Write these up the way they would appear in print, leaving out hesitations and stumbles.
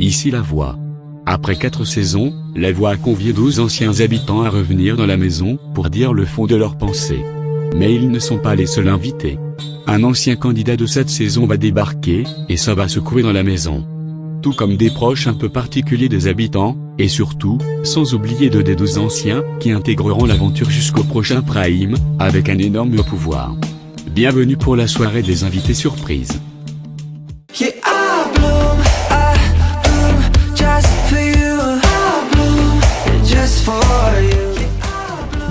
Ici la voix. Après 4 saisons, la voix a convié 12 anciens habitants à revenir dans la maison pour dire le fond de leurs pensées. Mais ils ne sont pas les seuls invités. Un ancien candidat de cette saison va débarquer, et ça va secouer dans la maison. Tout comme des proches un peu particuliers des habitants, et surtout, sans oublier des 12 anciens, qui intégreront l'aventure jusqu'au prochain Prime, avec un énorme pouvoir. Bienvenue pour la soirée des invités surprises.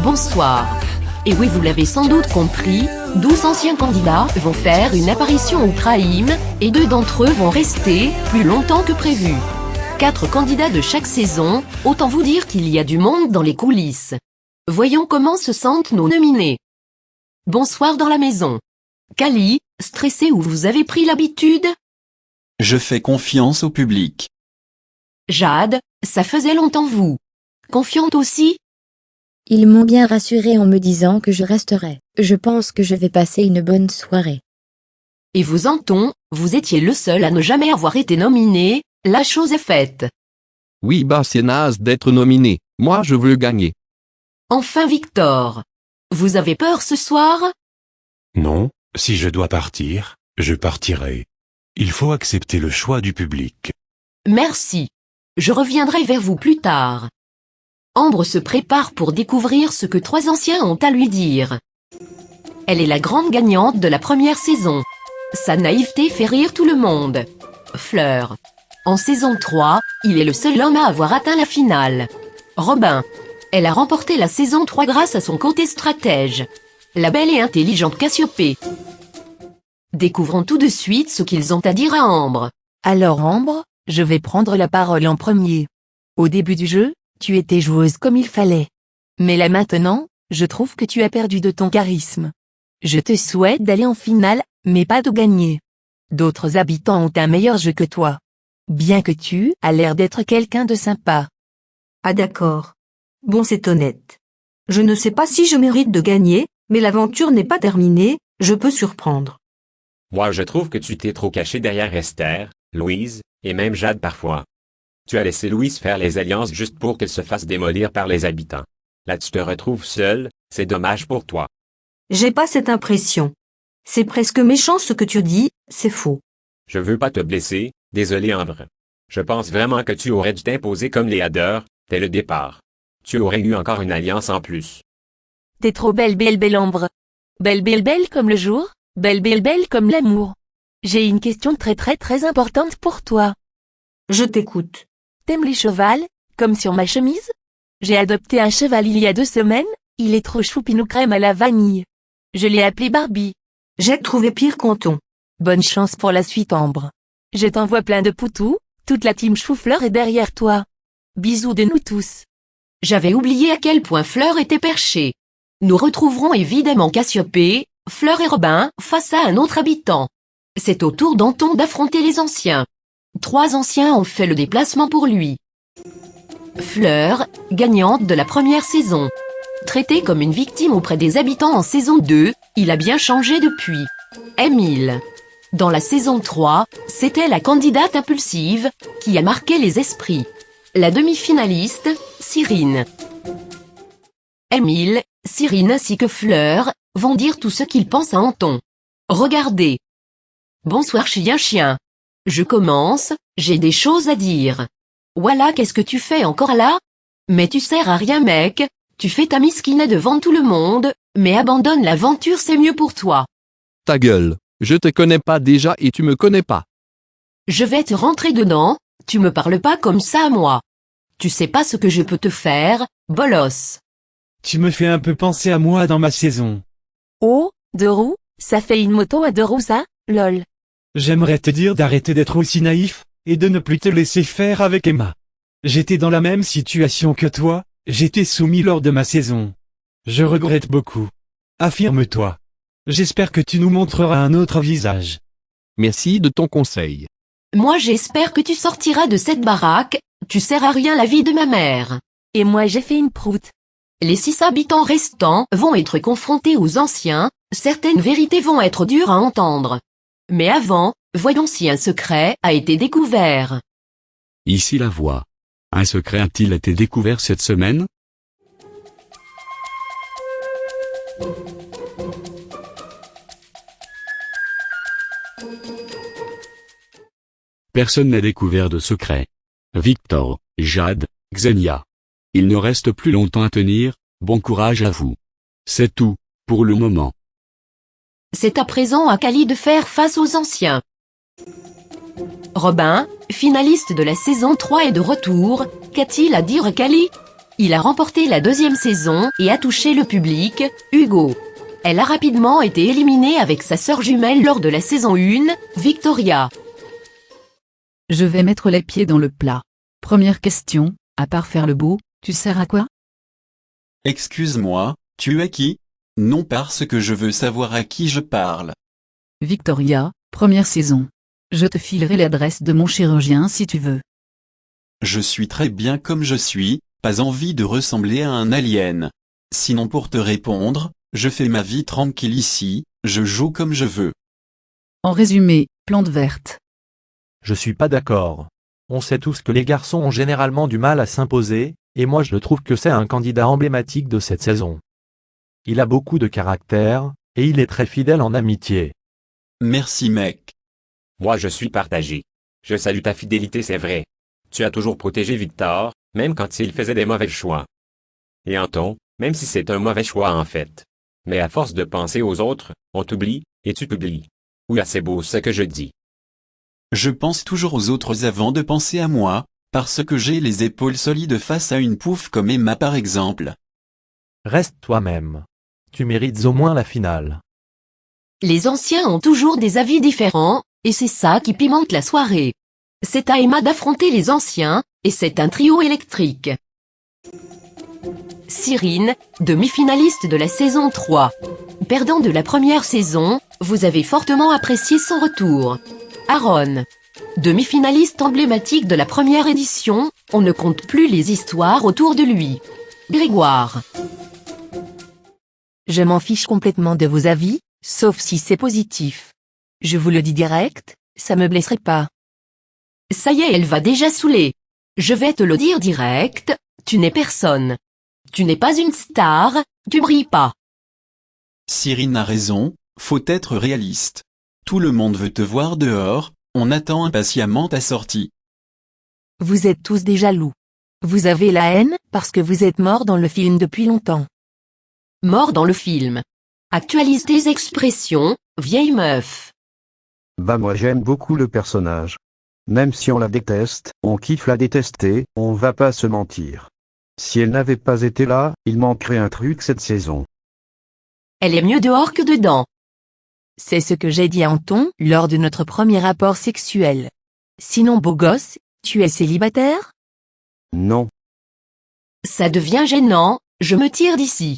Bonsoir. Et oui, vous l'avez sans doute compris, 12 anciens candidats vont faire une apparition au Prime, et 2 d'entre eux vont rester plus longtemps que prévu. 4 candidats de chaque saison, autant vous dire qu'il y a du monde dans les coulisses. Voyons comment se sentent nos nominés. Bonsoir dans la maison. Kali, stressé ou vous avez pris l'habitude? Je fais confiance au public. Jade, ça faisait longtemps vous. Confiante aussi? Ils m'ont bien rassuré en me disant que je resterais. Je pense que je vais passer une bonne soirée. Et vous Anton, vous étiez le seul à ne jamais avoir été nominé, la chose est faite. Oui c'est naze d'être nominé, moi je veux gagner. Enfin Victor. Vous avez peur ce soir? Non, si je dois partir, je partirai. Il faut accepter le choix du public. Merci. Je reviendrai vers vous plus tard. Ambre se prépare pour découvrir ce que 3 anciens ont à lui dire. Elle est la grande gagnante de la première saison. Sa naïveté fait rire tout le monde. Fleur. En saison 3, il est le seul homme à avoir atteint la finale. Robin. Elle a remporté la saison 3 grâce à son côté stratège. La belle et intelligente Cassiopée. Découvrons tout de suite ce qu'ils ont à dire à Ambre. Alors Ambre, je vais prendre la parole en premier. Au début du jeu, tu étais joueuse comme il fallait. Mais là maintenant, je trouve que tu as perdu de ton charisme. Je te souhaite d'aller en finale, mais pas de gagner. D'autres habitants ont un meilleur jeu que toi. Bien que tu as l'air d'être quelqu'un de sympa. Ah d'accord. Bon, c'est honnête. Je ne sais pas si je mérite de gagner, mais l'aventure n'est pas terminée, je peux surprendre. Moi je trouve que tu t'es trop caché derrière Esther, Louise, et même Jade parfois. Tu as laissé Louise faire les alliances juste pour qu'elle se fasse démolir par les habitants. Là tu te retrouves seul, c'est dommage pour toi. J'ai pas cette impression. C'est presque méchant ce que tu dis, c'est faux. Je veux pas te blesser, désolé Ambre. Je pense vraiment que tu aurais dû t'imposer comme Léadeur, dès le départ. Tu aurais eu encore une alliance en plus. T'es trop belle Ambre. Belle comme le jour, belle comme l'amour. J'ai une question très importante pour toi. Je t'écoute. T'aimes les chevals, comme sur ma chemise? J'ai adopté un cheval il y a 2 semaines, il est trop choupinou crème à la vanille. Je l'ai appelé Barbie. J'ai trouvé pire qu'Anton. Bonne chance pour la suite Ambre. Je t'envoie plein de poutous, toute la team Chou-Fleur est derrière toi. Bisous de nous tous. J'avais oublié à quel point Fleur était perchée. Nous retrouverons évidemment Cassiopée, Fleur et Robin face à un autre habitant. C'est au tour d'Anton d'affronter les anciens. 3 anciens ont fait le déplacement pour lui. Fleur, gagnante de la première saison. Traité comme une victime auprès des habitants en saison 2, il a bien changé depuis. Émile. Dans la saison 3, c'était la candidate impulsive, qui a marqué les esprits. La demi-finaliste, Cyrine. Émile, Cyrine ainsi que Fleur, vont dire tout ce qu'ils pensent à Anton. Regardez. Bonsoir chien. Je commence, j'ai des choses à dire. Voilà, qu'est-ce que tu fais encore là? Mais tu sers à rien mec, tu fais ta misquine devant tout le monde, mais abandonne l'aventure, c'est mieux pour toi. Ta gueule, je te connais pas déjà et tu me connais pas. Je vais te rentrer dedans, tu me parles pas comme ça à moi. Tu sais pas ce que je peux te faire, bolos. Tu me fais un peu penser à moi dans ma saison. Oh, 2 roues, ça fait une moto à 2 roues ça, lol. J'aimerais te dire d'arrêter d'être aussi naïf, et de ne plus te laisser faire avec Emma. J'étais dans la même situation que toi, j'étais soumis lors de ma saison. Je regrette beaucoup. Affirme-toi. J'espère que tu nous montreras un autre visage. Merci de ton conseil. Moi j'espère que tu sortiras de cette baraque, tu sers à rien la vie de ma mère. Et moi j'ai fait une proute. Les 6 habitants restants vont être confrontés aux anciens, certaines vérités vont être dures à entendre. Mais avant, voyons si un secret a été découvert. Ici la voix. Un secret a-t-il été découvert cette semaine? Personne n'a découvert de secret. Victor, Jade, Xenia. Il ne reste plus longtemps à tenir, bon courage à vous. C'est tout, pour le moment. C'est à présent à Kali de faire face aux anciens. Robin, finaliste de la saison 3 est de retour, qu'a-t-il à dire à Kali? Il a remporté la 2e saison et a touché le public, Hugo. Elle a rapidement été éliminée avec sa sœur jumelle lors de la saison 1, Victoria. Je vais mettre les pieds dans le plat. Première question, à part faire le beau, tu sers à quoi? Excuse-moi, tu es qui? Non, parce que je veux savoir à qui je parle. Victoria, première saison. Je te filerai l'adresse de mon chirurgien si tu veux. Je suis très bien comme je suis, pas envie de ressembler à un alien. Sinon pour te répondre, je fais ma vie tranquille ici, je joue comme je veux. En résumé, plante verte. Je suis pas d'accord. On sait tous que les garçons ont généralement du mal à s'imposer, et moi je trouve que c'est un candidat emblématique de cette saison. Il a beaucoup de caractère, et il est très fidèle en amitié. Merci mec. Moi je suis partagé. Je salue ta fidélité, c'est vrai. Tu as toujours protégé Victor, même quand il faisait des mauvais choix. Et Anton, même si c'est un mauvais choix en fait. Mais à force de penser aux autres, on t'oublie, et tu t'oublies. Oui, c'est beau ce que je dis. Je pense toujours aux autres avant de penser à moi, parce que j'ai les épaules solides face à une pouffe comme Emma par exemple. Reste toi-même. Tu mérites au moins la finale. Les anciens ont toujours des avis différents, et c'est ça qui pimente la soirée. C'est à Emma d'affronter les anciens, et c'est un trio électrique. Cyrine, demi-finaliste de la saison 3. Perdant de la première saison, vous avez fortement apprécié son retour. Aaron, demi-finaliste emblématique de la première édition, on ne compte plus les histoires autour de lui. Grégoire. Je m'en fiche complètement de vos avis, sauf si c'est positif. Je vous le dis direct, ça me blesserait pas. Ça y est, elle va déjà saouler. Je vais te le dire direct, tu n'es personne. Tu n'es pas une star, tu brilles pas. Cyrine a raison, faut être réaliste. Tout le monde veut te voir dehors, on attend impatiemment ta sortie. Vous êtes tous des jaloux. Vous avez la haine parce que vous êtes mort dans le film depuis longtemps. Mort dans le film. Actualise tes expressions, vieille meuf. Bah moi j'aime beaucoup le personnage. Même si on la déteste, on kiffe la détester, on va pas se mentir. Si elle n'avait pas été là, il manquerait un truc cette saison. Elle est mieux dehors que dedans. C'est ce que j'ai dit à Anton lors de notre premier rapport sexuel. Sinon beau gosse, tu es célibataire? Non. Ça devient gênant, je me tire d'ici.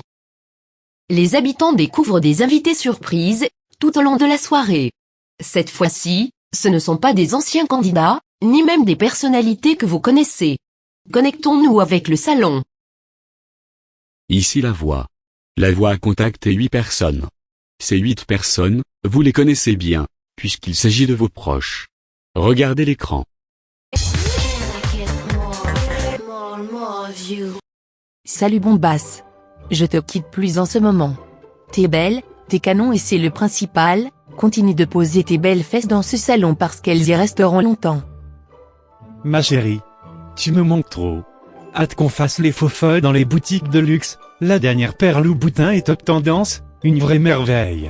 Les habitants découvrent des invités surprises, tout au long de la soirée. Cette fois-ci, ce ne sont pas des anciens candidats, ni même des personnalités que vous connaissez. Connectons-nous avec le salon. Ici la voix. La voix a contacté 8 personnes. Ces 8 personnes, vous les connaissez bien, puisqu'il s'agit de vos proches. Regardez l'écran. Salut Bombasse. Je te quitte plus en ce moment. T'es belle, t'es canon et c'est le principal, continue de poser tes belles fesses dans ce salon parce qu'elles y resteront longtemps. Ma chérie, tu me manques trop. Hâte qu'on fasse les faux folles dans les boutiques de luxe, la dernière paire Louboutin est top tendance, une vraie merveille.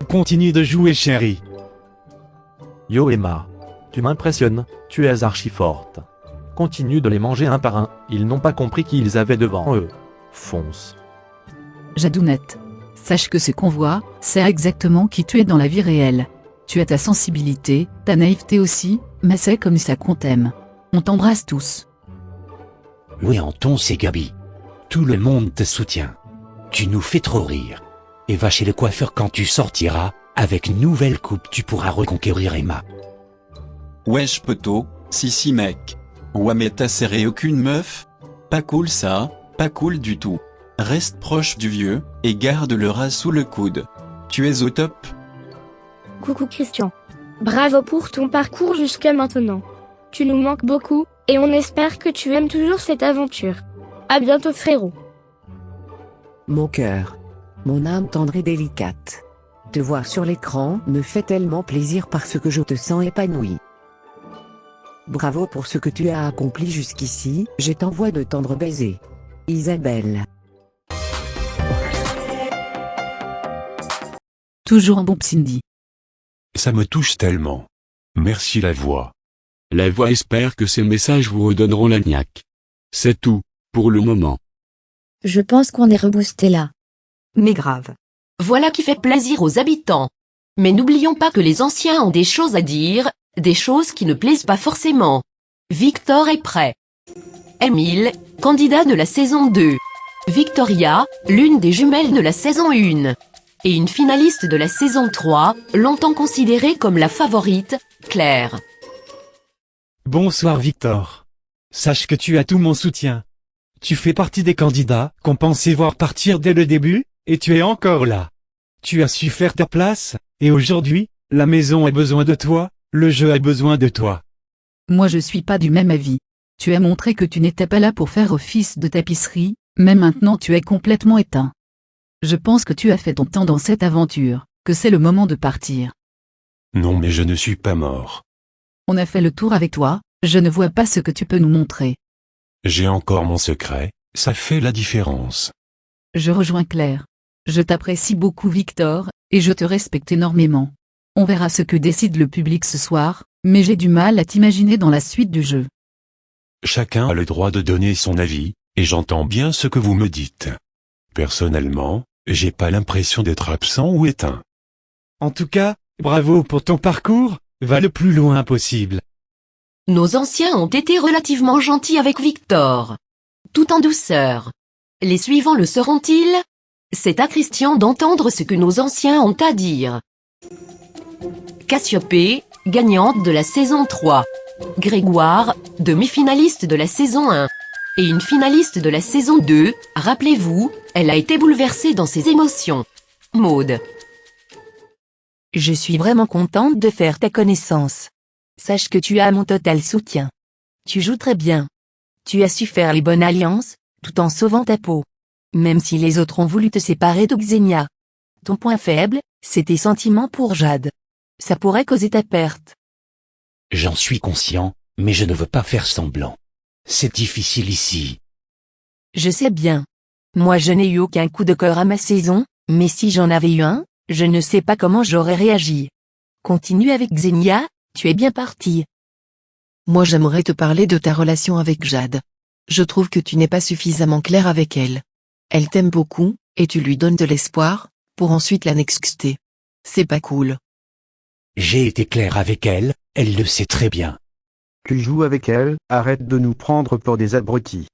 Continue de jouer chérie. Yo Emma. Tu m'impressionnes, tu es archi forte. Continue de les manger un par un, ils n'ont pas compris qui ils avaient devant eux. Fonce. Jadounette. Sache que ce qu'on voit, c'est exactement qui tu es dans la vie réelle. Tu as ta sensibilité, ta naïveté aussi, mais c'est comme ça qu'on t'aime. On t'embrasse tous. Oui Anton, c'est Gabi. Tout le monde te soutient. Tu nous fais trop rire. Et va chez le coiffeur quand tu sortiras, avec une nouvelle coupe tu pourras reconquérir Emma. Wesh poto, si mec. Ouais mais t'as serré aucune meuf? Pas cool ça, pas cool du tout. Reste proche du vieux, et garde le rat sous le coude. Tu es au top. Coucou Christian. Bravo pour ton parcours jusqu'à maintenant. Tu nous manques beaucoup, Et on espère que tu aimes toujours cette aventure. À bientôt frérot. Mon cœur. Mon âme tendre et délicate. Te voir sur l'écran me fait tellement plaisir parce que je te sens épanoui. Bravo pour ce que tu as accompli jusqu'ici, je t'envoie de tendres baisers. Isabelle. Toujours un bon Cindy. Ça me touche tellement. Merci la voix. La voix espère que ces messages vous redonneront la niaque. C'est tout, pour le moment. Je pense qu'on est reboosté là. Mais grave. Voilà qui fait plaisir aux habitants. Mais n'oublions pas que les anciens ont des choses à dire, des choses qui ne plaisent pas forcément. Victor est prêt. Émile, candidat de la saison 2. Victoria, l'une des jumelles de la saison 1. Et une finaliste de la saison 3, longtemps considérée comme la favorite, Claire. Bonsoir Victor. Sache que tu as tout mon soutien. Tu fais partie des candidats qu'on pensait voir partir dès le début, et tu es encore là. Tu as su faire ta place, et aujourd'hui, la maison a besoin de toi, le jeu a besoin de toi. Moi je suis pas du même avis. Tu as montré que tu n'étais pas là pour faire office de tapisserie, mais maintenant tu es complètement éteint. Je pense que tu as fait ton temps dans cette aventure, que c'est le moment de partir. Non mais je ne suis pas mort. On a fait le tour avec toi, je ne vois pas ce que tu peux nous montrer. J'ai encore mon secret, ça fait la différence. Je rejoins Claire. Je t'apprécie beaucoup Victor, et je te respecte énormément. On verra ce que décide le public ce soir, mais j'ai du mal à t'imaginer dans la suite du jeu. Chacun a le droit de donner son avis, et j'entends bien ce que vous me dites. Personnellement, j'ai pas l'impression d'être absent ou éteint. En tout cas, bravo pour ton parcours, va le plus loin possible. Nos anciens ont été relativement gentils avec Victor. Tout en douceur. Les suivants le seront-ils? C'est à Christian d'entendre ce que nos anciens ont à dire. Cassiopée, gagnante de la saison 3. Grégoire, demi-finaliste de la saison 1. Et une finaliste de la saison 2, rappelez-vous, elle a été bouleversée dans ses émotions. Maude. Je suis vraiment contente de faire ta connaissance. Sache que tu as mon total soutien. Tu joues très bien. Tu as su faire les bonnes alliances, tout en sauvant ta peau. Même si les autres ont voulu te séparer de Xenia. Ton point faible, c'est tes sentiments pour Jade. Ça pourrait causer ta perte. J'en suis conscient, mais je ne veux pas faire semblant. C'est difficile ici. Je sais bien. Moi je n'ai eu aucun coup de cœur à ma saison, mais si j'en avais eu un, je ne sais pas comment j'aurais réagi. Continue avec Xenia, tu es bien parti. Moi j'aimerais te parler de ta relation avec Jade. Je trouve que tu n'es pas suffisamment clair avec elle. Elle t'aime beaucoup, et tu lui donnes de l'espoir, pour ensuite la nexter. C'est pas cool. J'ai été clair avec elle, elle le sait très bien. Tu joues avec elle, arrête de nous prendre pour des abrutis.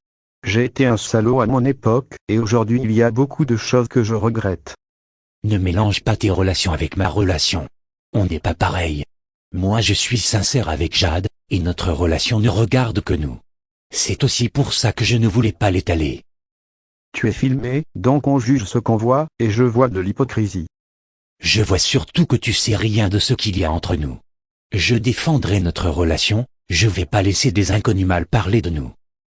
J'ai été un salaud à mon époque, et aujourd'hui il y a beaucoup de choses que je regrette. Ne mélange pas tes relations avec ma relation. On n'est pas pareil. Moi je suis sincère avec Jade, et notre relation ne regarde que nous. C'est aussi pour ça que je ne voulais pas l'étaler. Tu es filmé, donc on juge ce qu'on voit, et je vois de l'hypocrisie. Je vois surtout que tu sais rien de ce qu'il y a entre nous. Je défendrai notre relation, je vais pas laisser des inconnus mal parler de nous.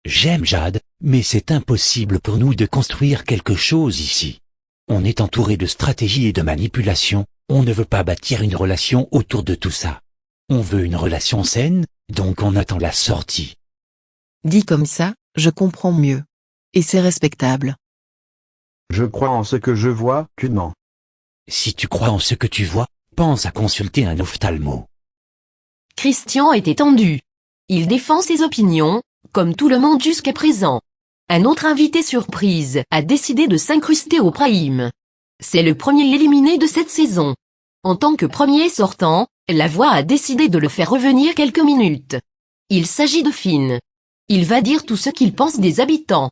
J'aime Jade, mais c'est impossible pour nous de construire quelque chose ici. On est entouré de stratégies et de manipulations, on ne veut pas bâtir une relation autour de tout ça. On veut une relation saine, donc on attend la sortie. Dit comme ça, je comprends mieux. Et c'est respectable. Je crois en ce que je vois, tu mens. Si tu crois en ce que tu vois, pense à consulter un ophtalmo. Christian était tendu. Il défend ses opinions, comme tout le monde jusqu'à présent. Un autre invité surprise a décidé de s'incruster au prime. C'est le premier éliminé de cette saison. En tant que premier sortant, la voix a décidé de le faire revenir quelques minutes. Il s'agit de Finn. Il va dire tout ce qu'il pense des habitants.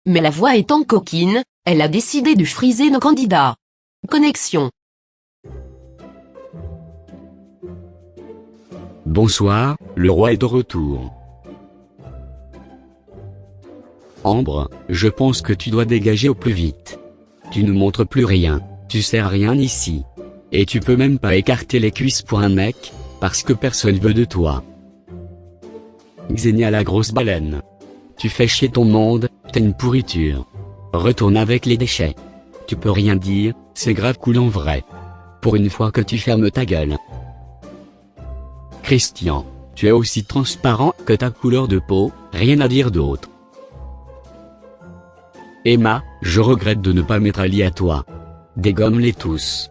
Mais la voix étant coquine, elle a décidé de friser nos candidats. Connexion. Bonsoir, le roi est de retour. Ambre, je pense que tu dois dégager au plus vite. Tu ne montres plus rien, tu sers à rien ici. Et tu peux même pas écarter les cuisses pour un mec, parce que personne veut de toi. Xenia la grosse baleine. Tu fais chier ton monde, t'es une pourriture. Retourne avec les déchets. Tu peux rien dire, c'est grave cool en vrai. Pour une fois que tu fermes ta gueule. Christian, tu es aussi transparent que ta couleur de peau, rien à dire d'autre. Emma, je regrette de ne pas m'être allié à toi. Dégomme-les tous.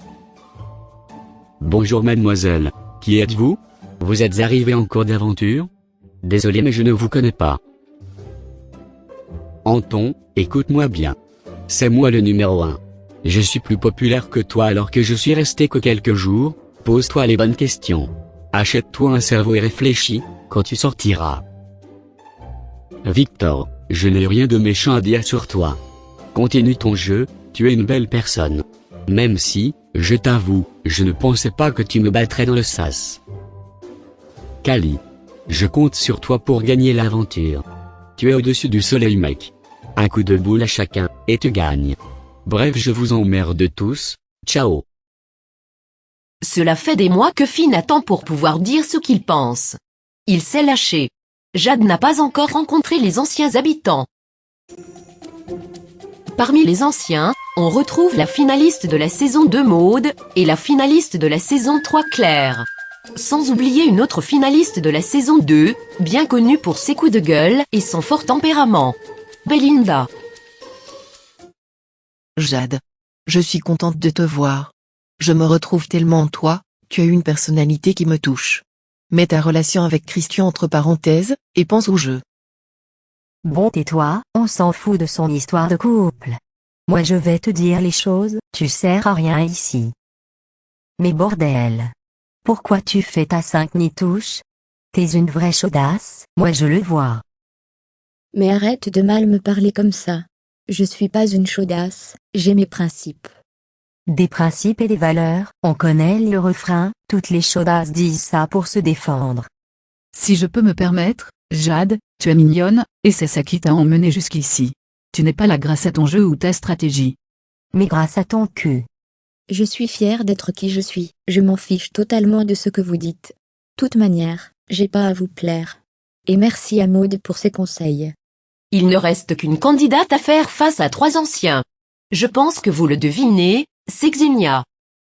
Bonjour mademoiselle, qui êtes-vous? Vous êtes arrivé en cours d'aventure? Désolé mais je ne vous connais pas. Anton, écoute-moi bien. C'est moi le numéro 1. Je suis plus populaire que toi alors que je suis resté que quelques jours, pose-toi les bonnes questions. Achète-toi un cerveau et réfléchis, quand tu sortiras. Victor, je n'ai rien de méchant à dire sur toi. Continue ton jeu, tu es une belle personne. Même si, je t'avoue, je ne pensais pas que tu me battrais dans le sas. Kali. Je compte sur toi pour gagner l'aventure. Tu es au-dessus du soleil mec. Un coup de boule à chacun, et tu gagnes. Bref je vous emmerde tous, ciao. Cela fait des mois que Finn attend pour pouvoir dire ce qu'il pense. Il s'est lâché. Jade n'a pas encore rencontré les anciens habitants. Parmi les anciens, on retrouve la finaliste de la saison 2 Maude, et la finaliste de la saison 3 Claire. Sans oublier une autre finaliste de la saison 2, bien connue pour ses coups de gueule et son fort tempérament. Belinda. Jade. Je suis contente de te voir. Je me retrouve tellement en toi, tu as une personnalité qui me touche. Mets ta relation avec Christian entre parenthèses, et pense au jeu. Bon tais-toi, on s'en fout de son histoire de couple. Moi je vais te dire les choses, tu sers à rien ici. Mais bordel. Pourquoi tu fais ta 5 nitouche? T'es une vraie chaudasse, moi je le vois. Mais arrête de mal me parler comme ça. Je suis pas une chaudasse, j'ai mes principes. Des principes et des valeurs, on connaît le refrain, toutes les chaudasses disent ça pour se défendre. Si je peux me permettre, Jade, tu es mignonne, et c'est ça qui t'a emmené jusqu'ici. Tu n'es pas là grâce à ton jeu ou ta stratégie. Mais grâce à ton cul. Je suis fière d'être qui je suis, je m'en fiche totalement de ce que vous dites. Toute manière, j'ai pas à vous plaire. Et merci à Maud pour ses conseils. Il ne reste qu'une candidate à faire face à 3 anciens. Je pense que vous le devinez, c'est Xenia.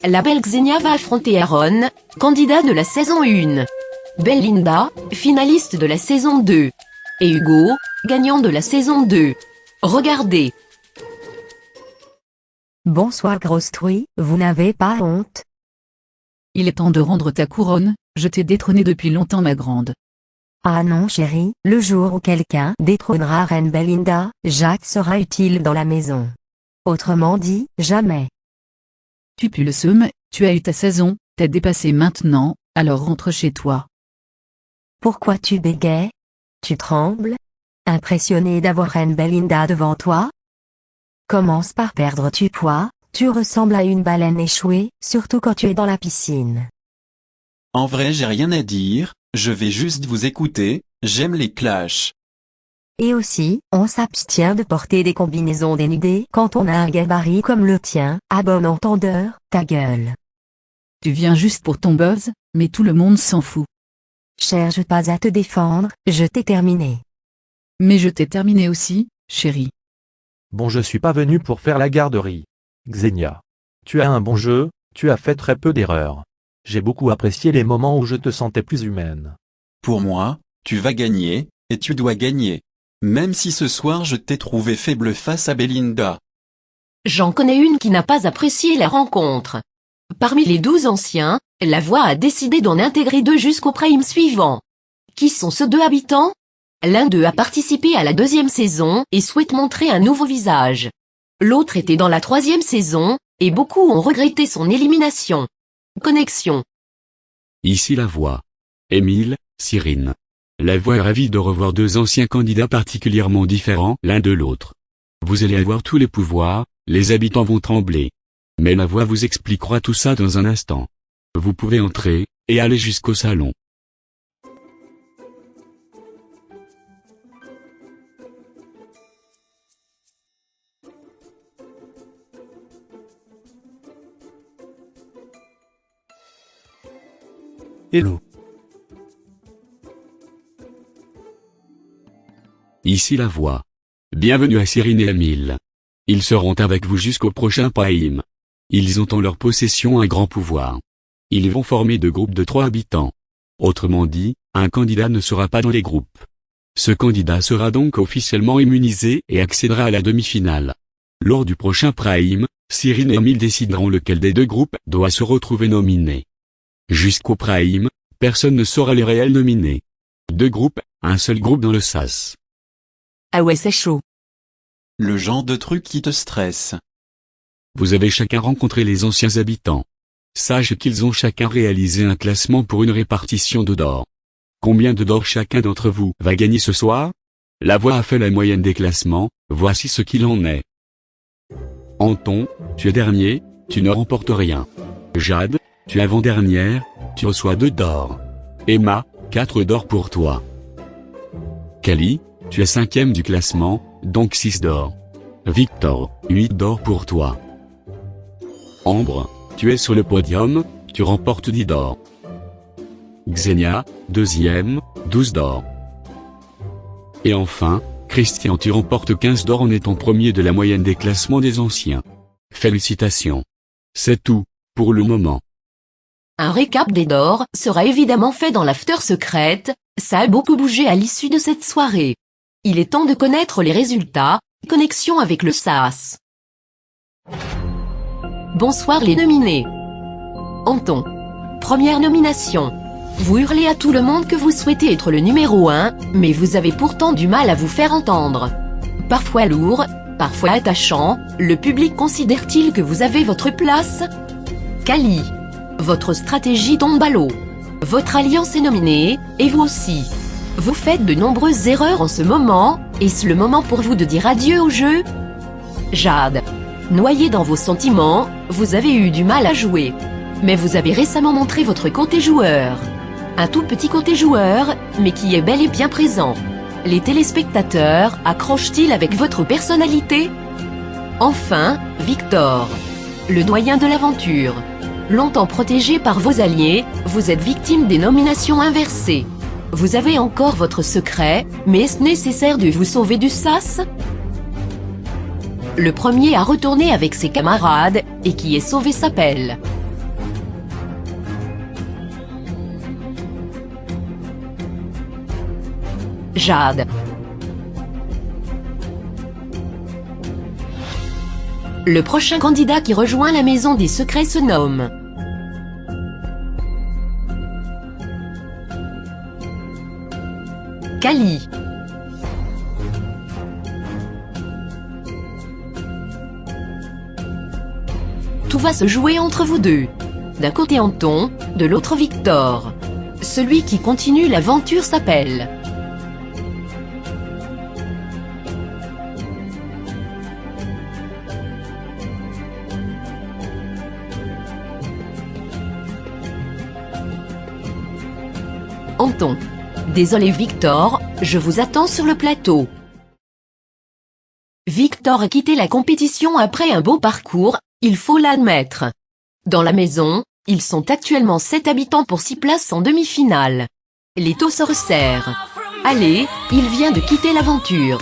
La belle Xenia va affronter Aaron, candidat de la saison 1. Belinda, finaliste de la saison 2. Et Hugo, gagnant de la saison 2. Regardez. Bonsoir grosse truie, vous n'avez pas honte? Il est temps de rendre ta couronne, je t'ai détrônée depuis longtemps ma grande. Ah non chérie, le jour où quelqu'un détrônera Reine Belinda, Jade sera utile dans la maison. Autrement dit, jamais. Tu pues le seum, tu as eu ta saison, t'es dépassé maintenant, alors rentre chez toi. Pourquoi tu bégayes? Tu trembles? Impressionné d'avoir Reine Belinda devant toi? Commence par perdre du poids, tu ressembles à une baleine échouée, surtout quand tu es dans la piscine. En vrai j'ai rien à dire, je vais juste vous écouter, j'aime les clashs. Et aussi, on s'abstient de porter des combinaisons dénudées quand on a un gabarit comme le tien, à bon entendeur, ta gueule. Tu viens juste pour ton buzz, mais tout le monde s'en fout. Cherche pas à te défendre, je t'ai terminé. Mais je t'ai terminé aussi, chérie. Bon, je suis pas venu pour faire la garderie. Xenia. Tu as un bon jeu, tu as fait très peu d'erreurs. J'ai beaucoup apprécié les moments où je te sentais plus humaine. Pour moi, tu vas gagner, et tu dois gagner. Même si ce soir je t'ai trouvé faible face à Belinda. J'en connais une qui n'a pas apprécié la rencontre. Parmi les 12 anciens, la voix a décidé d'en intégrer 2 jusqu'au prime suivant. Qui sont ces 2 habitants? L'un d'eux a participé à la 2e saison et souhaite montrer un nouveau visage. L'autre était dans la 3e saison, et beaucoup ont regretté son élimination. Connexion. Ici la voix. Émile, Cyrine. La voix est ravie de revoir 2 anciens candidats particulièrement différents l'un de l'autre. Vous allez avoir tous les pouvoirs, les habitants vont trembler. Mais la voix vous expliquera tout ça dans un instant. Vous pouvez entrer, et aller jusqu'au salon. Hello. ici la voix. Bienvenue à Cyrine et Emile. Ils seront avec vous jusqu'au prochain Prime. Ils ont en leur possession un grand pouvoir. Ils vont former 2 groupes de 3 habitants. Autrement dit, un candidat ne sera pas dans les groupes. Ce candidat sera donc officiellement immunisé et accédera à la demi-finale. Lors du prochain Prime, Cyrine et Emile décideront lequel des 2 groupes doit se retrouver nominé. Jusqu'au Prime, personne ne saura les réels nominés. 2 groupes, un seul groupe dans le sas. Ah ouais, c'est chaud. Le genre de truc qui te stresse. Vous avez chacun rencontré les anciens habitants. Sachez qu'ils ont chacun réalisé un classement pour une répartition de d'or. Combien de d'or chacun d'entre vous va gagner ce soir? La voix a fait la moyenne des classements, voici ce qu'il en est. Anton, tu es dernier, tu ne remportes rien. Jade, tu es avant-dernière, tu reçois 2 d'or. Emma, 4 d'or pour toi. Kali, tu es 5e du classement, donc 6 d'or. Victor, 8 d'or pour toi. Ambre, tu es sur le podium, tu remportes 10 d'or. Xenia, 2e, 12 d'or. Et enfin, Christian, tu remportes 15 d'or en étant premier de la moyenne des classements des anciens. Félicitations. C'est tout, pour le moment. Un récap des d'or sera évidemment fait dans l'after secrète, ça a beaucoup bougé à l'issue de cette soirée. Il est temps de connaître les résultats, connexion avec le SAS. Bonsoir les nominés. Anton. Première nomination. Vous hurlez à tout le monde que vous souhaitez être le numéro 1, mais vous avez pourtant du mal à vous faire entendre. Parfois lourd, parfois attachant, le public considère-t-il que vous avez votre place? Kali. Votre stratégie tombe à l'eau. Votre alliance est nominée, et vous aussi. Vous faites de nombreuses erreurs en ce moment, est-ce le moment pour vous de dire adieu au jeu? Jade. Noyé dans vos sentiments, vous avez eu du mal à jouer. Mais vous avez récemment montré votre côté joueur. Un tout petit côté joueur, mais qui est bel et bien présent. Les téléspectateurs accrochent-ils avec votre personnalité? Enfin, Victor. Le doyen de l'aventure. Longtemps protégé par vos alliés, vous êtes victime des nominations inversées. Vous avez encore votre secret, mais est-ce nécessaire de vous sauver du sas? Le premier à retourner avec ses camarades, et qui est sauvé s'appelle Jade. Le prochain candidat qui rejoint la maison des secrets se nomme Kali. Tout va se jouer entre vous deux. D'un côté Anton, de l'autre Victor. Celui qui continue l'aventure s'appelle Anton. Désolé Victor, je vous attends sur le plateau. Victor a quitté la compétition après un beau parcours, il faut l'admettre. Dans la maison, ils sont actuellement 7 habitants pour 6 places en demi-finale. Les taux se resserrent. Allez, il vient de quitter l'aventure.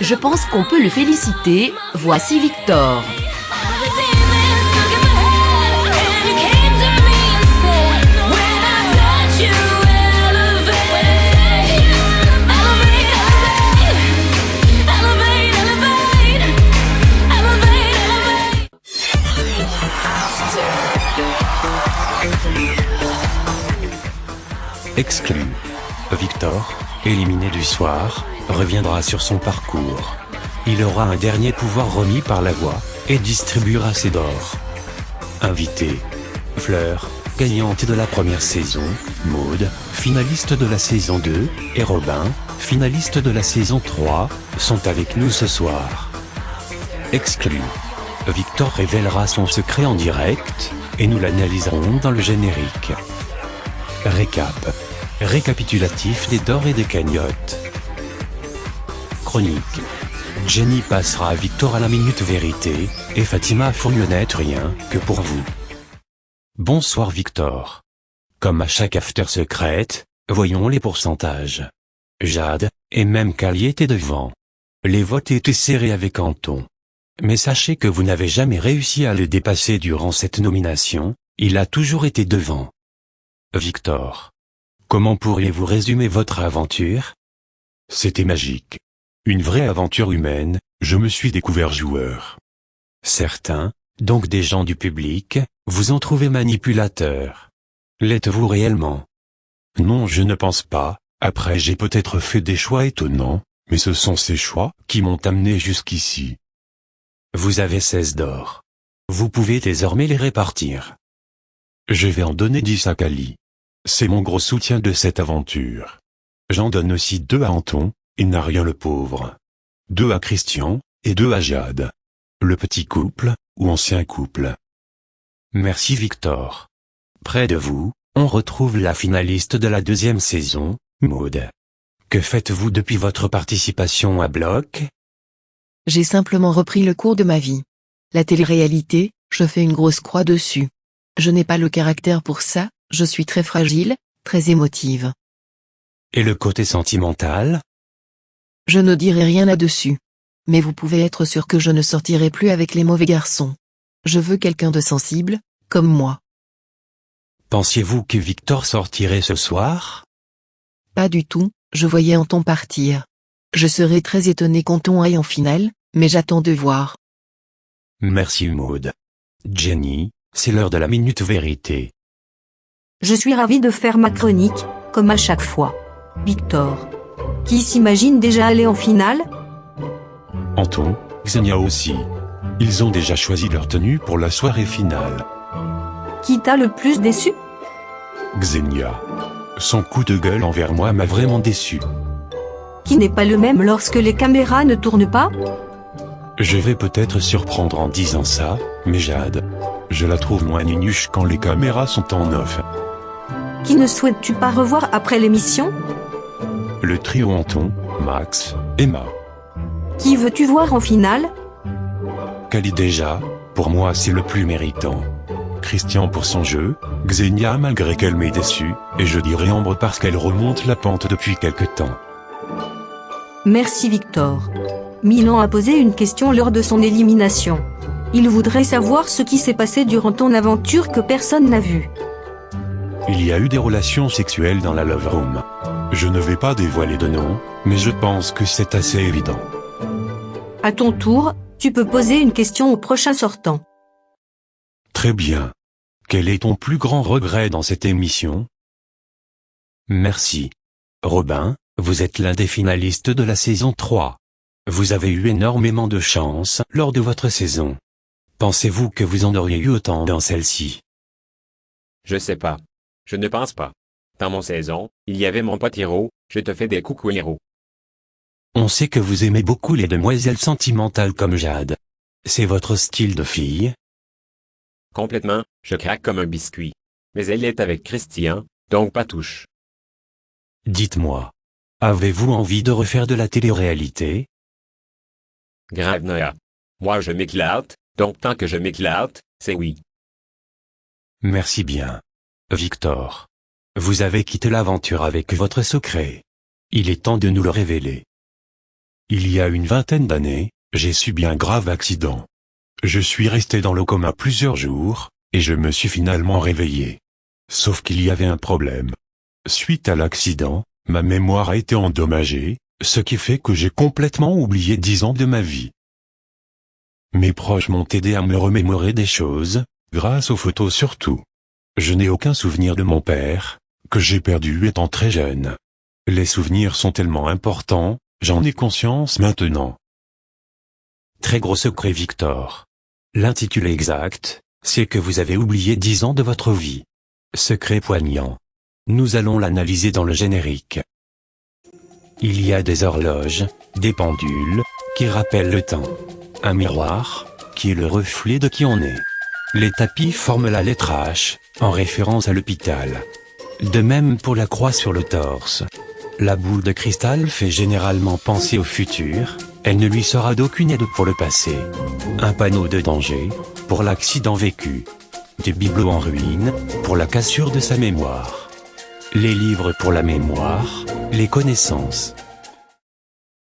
Je pense qu'on peut le féliciter, voici Victor. Exclu. Victor, éliminé du soir, reviendra sur son parcours. Il aura un dernier pouvoir remis par la voix, et distribuera ses d'or. Invité. Fleur, gagnante de la première saison, Maud, finaliste de la saison 2, et Robin, finaliste de la saison 3, sont avec nous ce soir. Exclu. Victor révélera son secret en direct, et nous l'analyserons dans le générique. Récap. Récapitulatif des d'or et des cagnottes. Chronique. Jenny passera à Victor à la minute vérité, et Fatima à Fourmionnette rien que pour vous. Bonsoir Victor. Comme à chaque after secrète, voyons les pourcentages. Jade, et même Kali étaient devant. Les votes étaient serrés avec Anton. Mais sachez que vous n'avez jamais réussi à le dépasser durant cette nomination, il a toujours été devant. Victor. Comment pourriez-vous résumer votre aventure? C'était magique. Une vraie aventure humaine, je me suis découvert joueur. Certains, donc des gens du public, vous ont trouvé manipulateur. L'êtes-vous réellement? Non, je ne pense pas. Après, j'ai peut-être fait des choix étonnants, mais ce sont ces choix qui m'ont amené jusqu'ici. Vous avez 16 d'or. Vous pouvez désormais les répartir. Je vais en donner 10 à Kali. C'est mon gros soutien de cette aventure. J'en donne aussi 2 à Anton, et n'a rien le pauvre. 2 à Christian, et 2 à Jade. Le petit couple, ou ancien couple. Merci Victor. Près de vous, on retrouve la finaliste de la 2e saison, Maud. Que faites-vous depuis votre participation à Bloc? J'ai simplement repris le cours de ma vie. La télé-réalité, je fais une grosse croix dessus. Je n'ai pas le caractère pour ça, je suis très fragile, très émotive. Et le côté sentimental? Je ne dirai rien là-dessus. Mais vous pouvez être sûr que je ne sortirai plus avec les mauvais garçons. Je veux quelqu'un de sensible, comme moi. Pensiez-vous que Victor sortirait ce soir? Pas du tout, je voyais Anton partir. Je serais très étonné qu'Anton aille en finale, mais j'attends de voir. Merci Maud. Jenny, c'est l'heure de la minute vérité. Je suis ravie de faire ma chronique, comme à chaque fois. Victor. Qui s'imagine déjà aller en finale? Anton, Xenia aussi. Ils ont déjà choisi leur tenue pour la soirée finale. Qui t'a le plus déçu? Xenia. Son coup de gueule envers moi m'a vraiment déçu. Qui n'est pas le même lorsque les caméras ne tournent pas? Je vais peut-être surprendre en disant ça, mais Jade. Je la trouve moins nunuche quand les caméras sont en off. Qui ne souhaites-tu pas revoir après l'émission? Le trio Anton, Max, Emma. Qui veux-tu voir en finale? Kali déjà, pour moi c'est le plus méritant. Christian pour son jeu, Xenia malgré qu'elle m'ait déçu, et je dirais Ambre parce qu'elle remonte la pente depuis quelque temps. Merci Victor. Milan a posé une question lors de son élimination. Il voudrait savoir ce qui s'est passé durant ton aventure que personne n'a vu. Il y a eu des relations sexuelles dans la Love Room. Je ne vais pas dévoiler de nom, mais je pense que c'est assez évident. À ton tour, tu peux poser une question au prochain sortant. Très bien. Quel est ton plus grand regret dans cette émission? Merci. Robin, vous êtes l'un des finalistes de la saison 3. Vous avez eu énormément de chance lors de votre saison. Pensez-vous que vous en auriez eu autant dans celle-ci? Je sais pas. Je ne pense pas. Dans mon saison, il y avait mon pote Hiro, je te fais des coucou Hiro. On sait que vous aimez beaucoup les demoiselles sentimentales comme Jade. C'est votre style de fille? Complètement, je craque comme un biscuit. Mais elle est avec Christian, donc pas touche. Dites-moi. Avez-vous envie de refaire de la télé-réalité? Grave Noah. Moi je m'éclate, donc tant que je m'éclate, c'est oui. Merci bien. Victor. Vous avez quitté l'aventure avec votre secret. Il est temps de nous le révéler. Il y a une vingtaine d'années, j'ai subi un grave accident. Je suis resté dans le coma plusieurs jours, et je me suis finalement réveillé. Sauf qu'il y avait un problème. Suite à l'accident, ma mémoire a été endommagée, ce qui fait que j'ai complètement oublié 10 ans de ma vie. Mes proches m'ont aidé à me remémorer des choses, grâce aux photos surtout. Je n'ai aucun souvenir de mon père, que j'ai perdu étant très jeune. Les souvenirs sont tellement importants, j'en ai conscience maintenant. Très gros secret Victor. L'intitulé exact, c'est que vous avez oublié 10 ans de votre vie. Secret poignant. Nous allons l'analyser dans le générique. Il y a des horloges, des pendules, qui rappellent le temps. Un miroir, qui est le reflet de qui on est. Les tapis forment la lettre H, en référence à l'hôpital. De même pour la croix sur le torse. La boule de cristal fait généralement penser au futur, elle ne lui sera d'aucune aide pour le passé. Un panneau de danger, pour l'accident vécu. Des bibelots en ruine, pour la cassure de sa mémoire. Les livres pour la mémoire, les connaissances.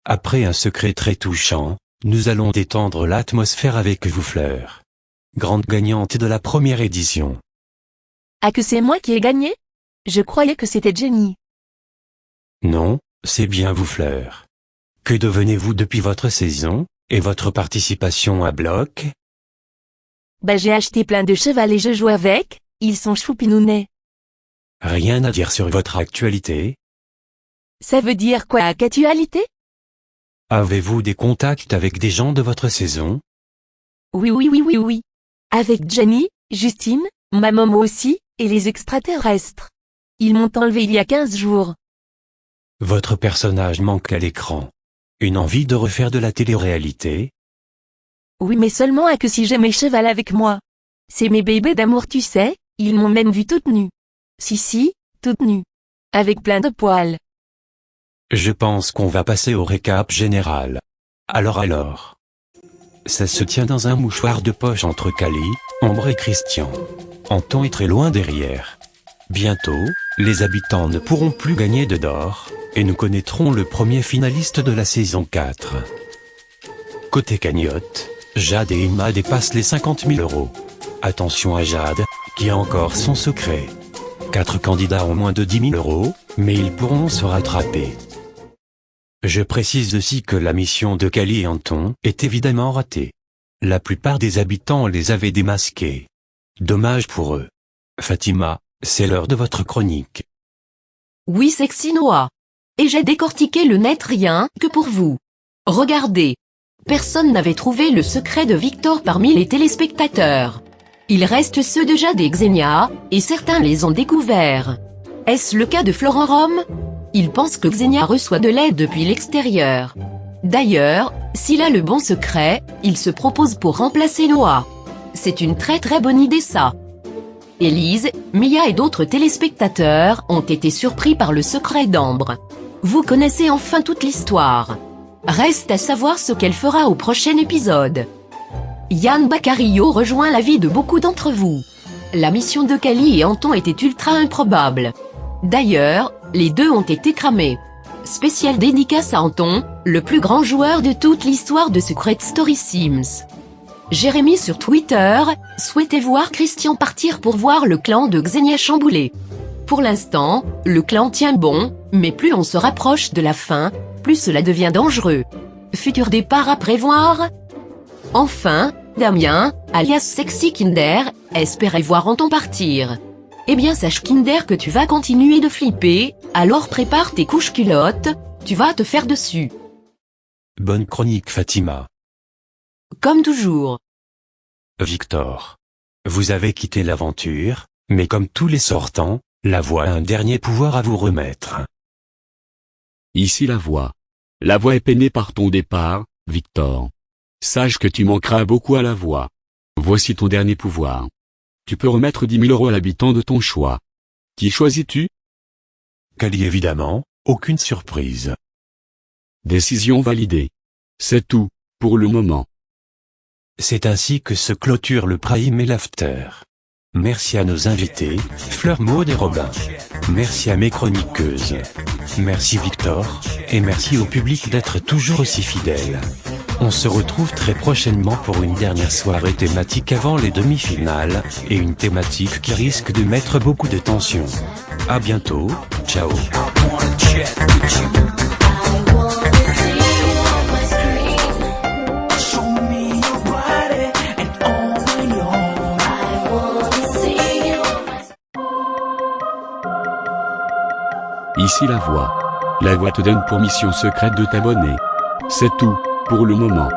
Après un secret très touchant, nous allons détendre l'atmosphère avec vous Fleur. Grande gagnante de la première édition. Ah, que c'est moi qui ai gagné? Je croyais que c'était Jenny. Non, c'est bien vous Fleur. Que devenez-vous depuis votre saison, et votre participation à Bloc? Bah, j'ai acheté plein de chevals et je joue avec, ils sont choupinounets. Rien à dire sur votre actualité? Ça veut dire quoi, actualité? Avez-vous des contacts avec des gens de votre saison? Oui. Avec Jenny, Justine, ma maman aussi, et les extraterrestres. Ils m'ont enlevé il y a 15 jours. Votre personnage manque à l'écran. Une envie de refaire de la télé-réalité? Oui, mais seulement à que si j'ai mes chevals avec moi. C'est mes bébés d'amour, tu sais, ils m'ont même vue toute nue. Si, toute nue. Avec plein de poils. Je pense qu'on va passer au récap général. Alors. Ça se tient dans un mouchoir de poche entre Kali, Ambre et Christian. Anton est très loin derrière. Bientôt, les habitants ne pourront plus gagner de d'or, et nous connaîtrons le premier finaliste de la saison 4. Côté cagnotte, Jade et Emma dépassent les 50 000 €. Attention à Jade, qui a encore son secret. 4 candidats ont moins de 10 000 €, mais ils pourront se rattraper. Je précise aussi que la mission de Kali et Anton est évidemment ratée. La plupart des habitants les avaient démasqués. Dommage pour eux. Fatima, c'est l'heure de votre chronique. Oui, sexy Noah. Et j'ai décortiqué le net rien que pour vous. Regardez. Personne n'avait trouvé le secret de Victor parmi les téléspectateurs. Il reste ceux de Jade et Xenia, et certains les ont découverts. Est-ce le cas de Florent Rome? Il pense que Xenia reçoit de l'aide depuis l'extérieur. D'ailleurs, s'il a le bon secret, il se propose pour remplacer Noah. C'est une très bonne idée ça. Élise, Mia et d'autres téléspectateurs ont été surpris par le secret d'Ambre. Vous connaissez enfin toute l'histoire. Reste à savoir ce qu'elle fera au prochain épisode. Yann Baccario rejoint l'avis de beaucoup d'entre vous. La mission de Kali et Anton était ultra improbable. D'ailleurs, les deux ont été cramés. Spéciale dédicace à Anton, le plus grand joueur de toute l'histoire de Secret Story Sims. Jérémy sur Twitter, souhaitait voir Christian partir pour voir le clan de Xenia chamboulé. Pour l'instant, le clan tient bon, mais plus on se rapproche de la fin, plus cela devient dangereux. Futur départ à prévoir? Enfin, Damien, alias Sexy Kinder, espérait voir Anton partir. Eh bien sache Kinder que tu vas continuer de flipper, alors prépare tes couches culottes, tu vas te faire dessus. Bonne chronique Fatima. Comme toujours. Victor. Vous avez quitté l'aventure, mais comme tous les sortants, la voix a un dernier pouvoir à vous remettre. Ici la voix. La voix est peinée par ton départ, Victor. Sache que tu manqueras beaucoup à la voix. Voici ton dernier pouvoir. Tu peux remettre 10 000 € à l'habitant de ton choix. Qui choisis-tu? Kali évidemment, aucune surprise. Décision validée. C'est tout, pour le moment. C'est ainsi que se clôture le Prime et l'After. Merci à nos invités, Fleur, Maud et Robin. Merci à mes chroniqueuses. Merci Victor, et merci au public d'être toujours aussi fidèle. On se retrouve très prochainement pour une dernière soirée thématique avant les demi-finales, et une thématique qui risque de mettre beaucoup de tension. À bientôt, ciao. Ici la voix. La voix te donne pour mission secrète de t'abonner. C'est tout, pour le moment.